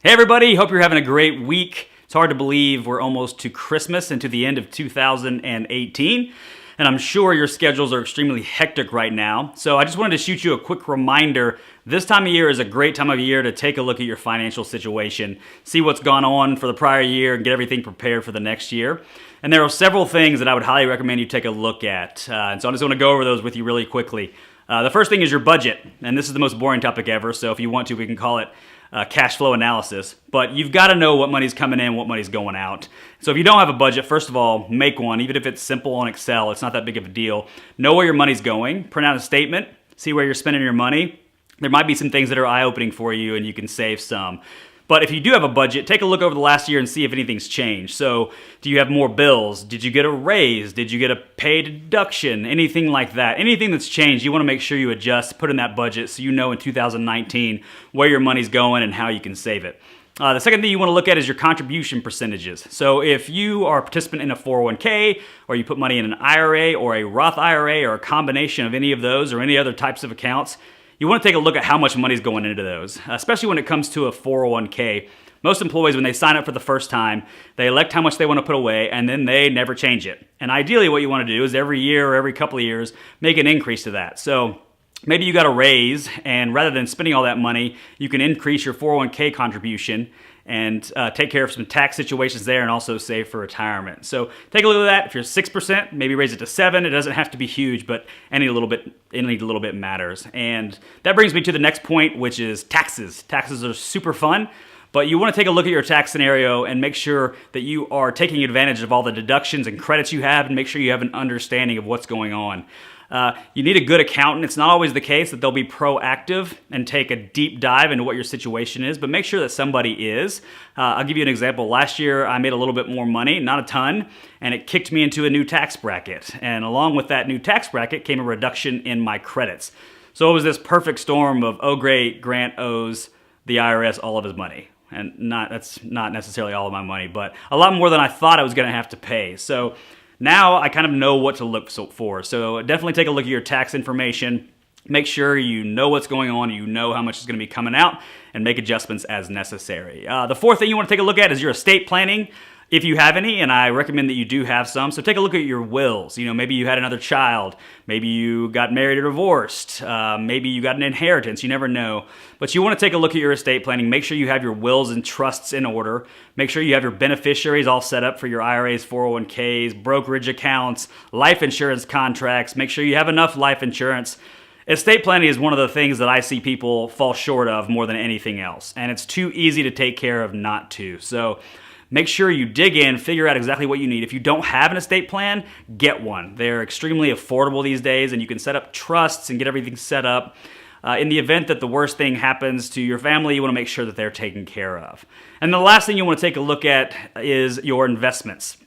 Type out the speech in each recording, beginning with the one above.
Hey everybody, hope you're having a great week. It's hard to believe we're almost to Christmas and to the end of 2018, and I'm sure your schedules are extremely hectic right now. So I just wanted to shoot you a quick reminder. This time of year is a great time of year to take a look at your financial situation, see what's gone on for the prior year, and get everything prepared for the next year. And there are several things that I would highly recommend you take a look at. And so I just want to go over those with you really quickly. The first thing is your budget, and this is the most boring topic ever, so if you want to, we can call it cash flow analysis. But you've got to know what money's coming in, what money's going out. So if you don't have a budget, first of all, make one. Even if it's simple on Excel, it's not that big of a deal. Know where your money's going, print out a statement, see where you're spending your money. There might be some things that are eye-opening for you and you can save some. But if you do have a budget, take a look over the last year and see if anything's changed. So do you have more bills? Did you get a raise? Did you get a pay deduction? Anything like that. Anything that's changed, you want to make sure you adjust, put in that budget so you know in 2019 where your money's going and how you can save it. The second thing you want to look at is your contribution percentages. So if you are a participant in a 401k, or you put money in an IRA or a Roth IRA or a combination of any of those or any other types of accounts, you want to take a look at how much money is going into those, especially when it comes to a 401k. Most employees, when they sign up for the first time, they elect how much they want to put away, and then they never change it. And ideally, what you want to do is every year or every couple of years, make an increase to that. So maybe you got a raise, and rather than spending all that money, you can increase your 401k contribution and take care of some tax situations there and also save for retirement. So take a look at that. If you're 6%, maybe raise it to 7%. It doesn't have to be huge, but any little bit matters. And that brings me to the next point, which is taxes. Taxes are super fun, but you want to take a look at your tax scenario and make sure that you are taking advantage of all the deductions and credits you have, and make sure you have an understanding of what's going on. You need a good accountant. It's not always the case that they'll be proactive and take a deep dive into what your situation is, but make sure that somebody is. I'll give you an example. Last year, I made a little bit more money, not a ton, and it kicked me into a new tax bracket. And along with that new tax bracket came a reduction in my credits. So it was this perfect storm of, oh great, Grant owes the IRS all of his money. And that's not necessarily all of my money, but a lot more than I thought I was going to have to pay. So now I kind of know what to look for. So definitely take a look at your tax information. Make sure you know what's going on, you know how much is going to be coming out, and make adjustments as necessary. The fourth thing you want to take a look at is your estate planning, if you have any, and I recommend that you do have some. So take a look at your wills. You know, maybe you had another child, maybe you got married or divorced, maybe you got an inheritance, you never know. But you want to take a look at your estate planning. Make sure you have your wills and trusts in order. Make sure you have your beneficiaries all set up for your IRAs, 401ks, brokerage accounts, life insurance contracts. Make sure you have enough life insurance. Estate planning is one of the things that I see people fall short of more than anything else, and it's too easy to take care of not to. So make sure you dig in, figure out exactly what you need. If you don't have an estate plan, get one. They're extremely affordable these days, and you can set up trusts and get everything set up. In the event that the worst thing happens to your family, you want to make sure that they're taken care of. And the last thing you want to take a look at is your investments.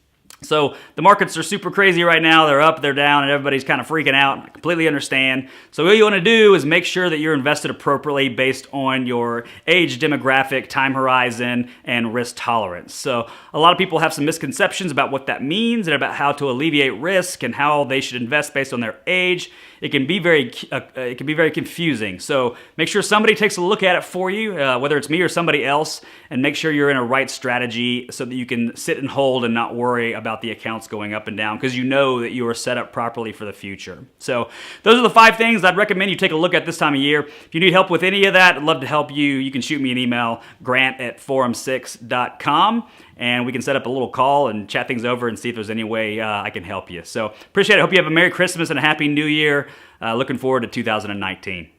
So the markets are super crazy right now. They're up, they're down, and everybody's kind of freaking out. I completely understand. So what you want to do is make sure that you're invested appropriately based on your age demographic, time horizon, and risk tolerance. So a lot of people have some misconceptions about what that means and about how to alleviate risk and how they should invest based on their age. It can be very confusing. So make sure somebody takes a look at it for you, whether it's me or somebody else, and make sure you're in a right strategy so that you can sit and hold and not worry about the accounts going up and down, because you know that you are set up properly for the future. So those are the 5 things I'd recommend you take a look at this time of year. If you need help with any of that, I'd love to help you. You can shoot me an email, grant@forum6.com, and we can set up a little call and chat things over and see if there's any way I can help you. So appreciate it. Hope you have a Merry Christmas and a Happy New Year. Looking forward to 2019.